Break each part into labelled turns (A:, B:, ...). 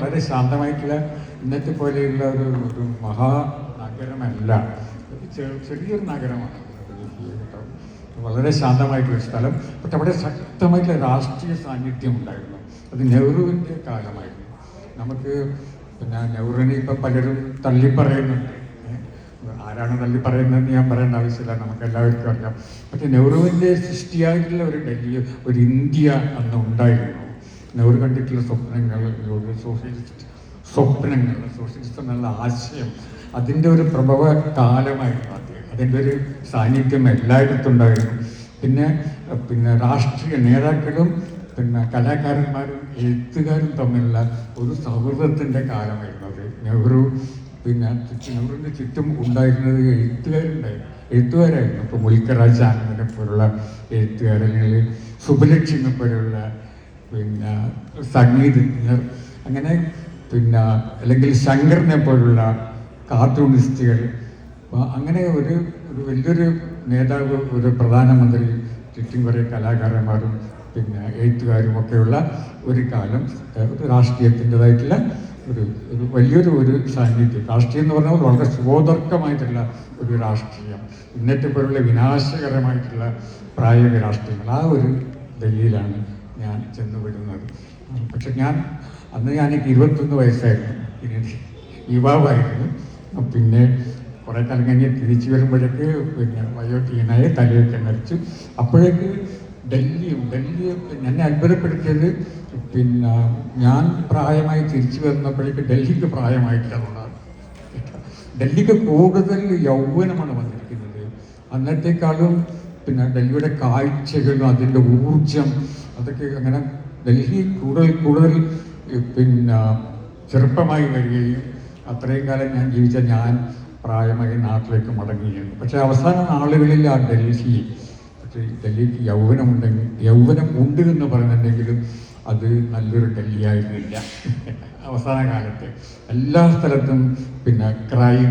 A: വളരെ ശാന്തമായിട്ടുള്ള ഇന്നത്തെ പോലെയുള്ള ഒരു മഹാനഗരമല്ല, ചെറിയൊരു നഗരമാണ്. വളരെ ശാന്തമായിട്ടുള്ള സ്ഥലം. പക്ഷെ അവിടെ ശക്തമായിട്ടുള്ള രാഷ്ട്രീയ സാന്നിധ്യം ഉണ്ടായിരുന്നു. അത് നെഹ്റുവിൻ്റെ കാലമായിരുന്നു. നമുക്ക് പിന്നെ നെഹ്റുവിനെ ഇപ്പം പലരും തള്ളിപ്പറയുന്നുണ്ട്. ആരാണ് തള്ളിപ്പറയുന്നതെന്ന് ഞാൻ പറയേണ്ട ആവശ്യമില്ല, നമുക്ക് എല്ലാവർക്കും അറിയാം. പക്ഷെ നെഹ്റുവിൻ്റെ സൃഷ്ടിയായിട്ടുള്ള ഒരു ഡൽഹി, ഒരു ഇന്ത്യ അന്ന് ഉണ്ടായിരുന്നു. നെഹ്റു കണ്ടിട്ടുള്ള സ്വപ്നങ്ങൾ, സോഷ്യലിസ്റ്റ് എന്നുള്ള ആശയം, അതിൻ്റെ ഒരു പ്രഭവ കാലമായിരുന്നു അത്. അതിൻ്റെ ഒരു സാന്നിധ്യം എല്ലായിടത്തും ഉണ്ടായിരുന്നു. പിന്നെ രാഷ്ട്രീയ നേതാക്കളും കലാകാരന്മാരും എഴുത്തുകാരും തമ്മിലുള്ള ഒരു സൗഹൃദത്തിൻ്റെ കാലമായിരുന്നു അത്. നെഹ്റുവിൻ്റെ ചുറ്റും ഉണ്ടായിരുന്നത് എഴുത്തുകാരായിരുന്നു. ഇപ്പോൾ മുൽക്കരാജ് ആനന്ദിനെ പോലുള്ള എഴുത്തുകാർ, അല്ലെങ്കിൽ സുബലക്ഷ്മിയെ പോലുള്ള സംഗീതജ്ഞർ, അങ്ങനെ അല്ലെങ്കിൽ ശങ്കറിനെ പോലുള്ള കാർട്ടൂണിസ്റ്റുകൾ. അങ്ങനെ ഒരു വലിയൊരു നേതാവ്, ഒരു പ്രധാനമന്ത്രി, ചുറ്റും കുറേ കലാകാരന്മാരും എഴുത്തുകാരും ഒക്കെയുള്ള ഒരു കാലം. ഒരു രാഷ്ട്രീയത്തിൻ്റെതായിട്ടുള്ള ഒരു വലിയൊരു സാന്നിധ്യം. രാഷ്ട്രീയം എന്ന് പറഞ്ഞാൽ വളരെ സ്വതർക്കമായിട്ടുള്ള ഒരു രാഷ്ട്രീയം, ഇന്നത്തെ പോലുള്ള വിനാശകരമായിട്ടുള്ള പ്രായോഗിക രാഷ്ട്രീയങ്ങൾ. ആ ഒരു ഡൽഹിയിലാണ് ഞാൻ ചെന്നുവിടുന്നത്. പക്ഷെ അന്ന് എനിക്ക് 21 വയസ്സായിരുന്നു, യുവാവായിരുന്നു. പിന്നെ കുറേ കാലം കഴിഞ്ഞ് തിരിച്ചു വരുമ്പോഴേക്ക് വയോധികനായ തലയൊക്കെ മരിച്ചു. അപ്പോഴേക്ക് ഡൽഹി എന്നെ അത്ഭുതപ്പെടുത്തിയത്, ഞാൻ പ്രായമായി തിരിച്ചു വന്നപ്പോഴേക്ക് ഡൽഹിക്ക് പ്രായമായിട്ടുള്ളതാണ്. ഡൽഹിക്ക് കൂടുതൽ യൗവനമാണ് വന്നിരിക്കുന്നത് അന്നത്തേക്കാളും. ഡൽഹിയുടെ കാഴ്ചകളും അതിൻ്റെ ഊർജം, അതൊക്കെ അങ്ങനെ ഡൽഹി കൂടുതൽ ചെറുപ്പമായി വരികയും, അത്രയും കാലം ഞാൻ ജീവിച്ച ഞാൻ പ്രായമായി നാട്ടിലേക്ക് മടങ്ങുകയാണ്. പക്ഷേ അവസാന നാളുകളിൽ ആ ഡൽഹിക്ക് യൗവനം ഉണ്ട് എന്ന് പറയുന്നുണ്ടെങ്കിലും അത് നല്ലൊരു ഡൽഹി ആയിരുന്നില്ല. അവസാന കാലത്ത് എല്ലാ സ്ഥലത്തും ക്രൈം,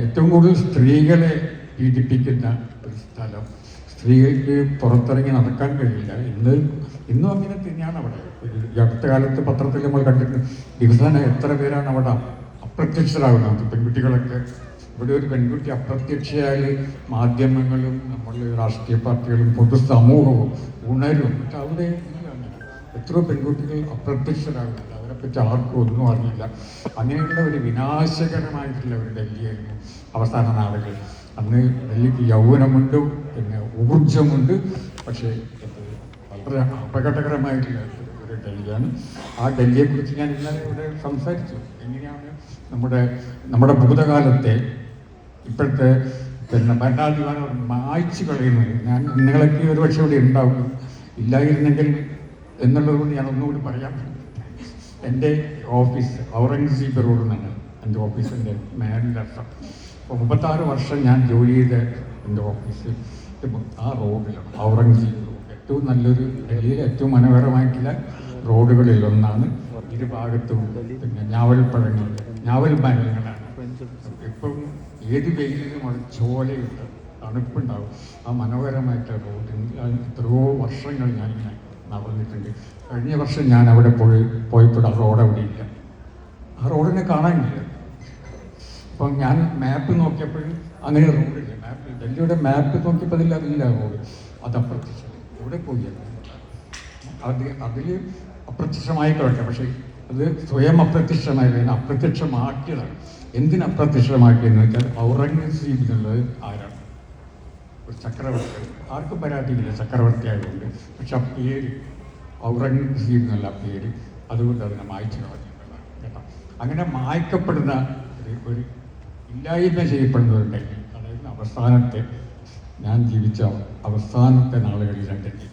A: ഏറ്റവും കൂടുതൽ സ്ത്രീകളെ പീഡിപ്പിക്കുന്ന ഒരു സ്ഥലം. സ്ത്രീകൾക്ക് പുറത്തിറങ്ങി നടക്കാൻ കഴിയില്ല. ഇന്നും അങ്ങനെ തന്നെയാണ് അവിടെ. ഈ അടുത്ത കാലത്ത് പത്രത്തിൽ നമ്മൾ കണ്ടിട്ടുണ്ട്, ദിവസേന എത്ര പേരാണ് അവിടെ അപ്രത്യക്ഷരാകുന്നത്. പെൺകുട്ടികളൊക്കെ, ഇവിടെ ഒരു പെൺകുട്ടി അപ്രത്യക്ഷയായി മാധ്യമങ്ങളും നമ്മൾ രാഷ്ട്രീയ പാർട്ടികളും പൊതുസമൂഹവും ഉണരും. പക്ഷെ അവിടെ എത്രയോ പെൺകുട്ടികൾ അപ്രത്യക്ഷരാകുന്നില്ല, അവരെപ്പറ്റി ആർക്കും ഒന്നും അറിയില്ല. അങ്ങനെയുള്ള ഒരു വിനാശകരമായിട്ടുള്ള ഒരു ഡൽഹിയായിരുന്നു അവസാന നാളുകൾ. അന്ന് ഡൽഹിക്ക് യൗവനമുണ്ട്, ഊർജമുണ്ട്, പക്ഷേ വളരെ അപകടകരമായിട്ടുള്ള ഒരു ഡൽഹിയാണ്. ആ ഡൽഹിയെക്കുറിച്ച് ഞാൻ ഇന്നലെ ഇവിടെ സംസാരിച്ചു. എങ്ങനെയാണ് നമ്മുടെ ഭൂതകാലത്തെ ഇപ്പോഴത്തെ ഭരണാധികാരം മായ്ച്ചു കളയുന്നത്. ഞാൻ നിങ്ങളൊക്കെ ഒരുപക്ഷെ ഇവിടെ ഉണ്ടാവും, ഇല്ലായിരുന്നെങ്കിൽ എന്നുള്ളത് കൊണ്ട് ഞാൻ ഒന്നുകൂടി പറയാം. എൻ്റെ ഓഫീസ് ഔറംഗസീബ് റോഡിൽ നിന്നാണ് എൻ്റെ ഓഫീസിൻ്റെ മേലിലർത്ഥം. അപ്പോൾ 36 വർഷം ഞാൻ ജോലി ചെയ്ത എൻ്റെ ഓഫീസ് ആ റോഡിലാണ്, ഔറംഗസീബ് റോഡ്. ഏറ്റവും നല്ലൊരു ഡൽഹിയിലെ ഏറ്റവും മനോഹരമായിട്ടുള്ള റോഡുകളിൽ ഒന്നാണ്. ഇരുഭാഗത്തും ഞാവൽ മരങ്ങളാണ്. ഇപ്പം ഏത് വെയിലിനും അത് ചോലയുണ്ട്, തണുപ്പുണ്ടാവും. ആ മനോഹരമായിട്ട് റോഡിൽ എത്രയോ വർഷങ്ങൾ ഞാനിങ്ങനെ നടന്നിട്ടുണ്ട്. കഴിഞ്ഞ വർഷം ഞാൻ അവിടെ പോയപ്പോൾ ആ റോഡ് അവിടെ ഇല്ല, ആ റോഡിനെ കാണാനില്ല. അപ്പം ഞാൻ മാപ്പ് നോക്കിയപ്പോൾ അങ്ങനെ റോഡില്ല. ഡൽഹിയുടെ മാപ്പ് നോക്കിയപ്പോൾ അതില്ല റോഡ്. അത് അപ്രത്യക്ഷം. എവിടെ പോയി അതിൽ അപ്രത്യക്ഷമായിട്ടൊക്കെ, പക്ഷേ അത് സ്വയം അപ്രത്യക്ഷമായതിനെ അപ്രത്യക്ഷമാക്കിയതാണ്. എന്തിനപ്രത്യക്ഷമാക്കിയെന്ന് വെച്ചാൽ ഔറംഗസീബിനുള്ളത് ആരാണ്? ഒരു ചക്രവർത്തി. ആർക്കും പരാതിയില്ല ചക്രവർത്തി ആയതുകൊണ്ട്. പക്ഷെ ആ പേര് ഔറംഗസീബ് എന്നുള്ള പേര്, അതുകൊണ്ട് അതിനെ മായ്ച്ചു കളഞ്ഞിട്ടുള്ളതാണ് കേട്ടോ. അങ്ങനെ മായ്ക്കപ്പെടുന്ന ഒരു ഇല്ലായ്മ ചെയ്യപ്പെടുന്ന ഒരു ഡൽഹി, അതായത് ഞാൻ ജീവിച്ച അവസാനത്തെ നാളുകളിലാണ് ഡൽഹി.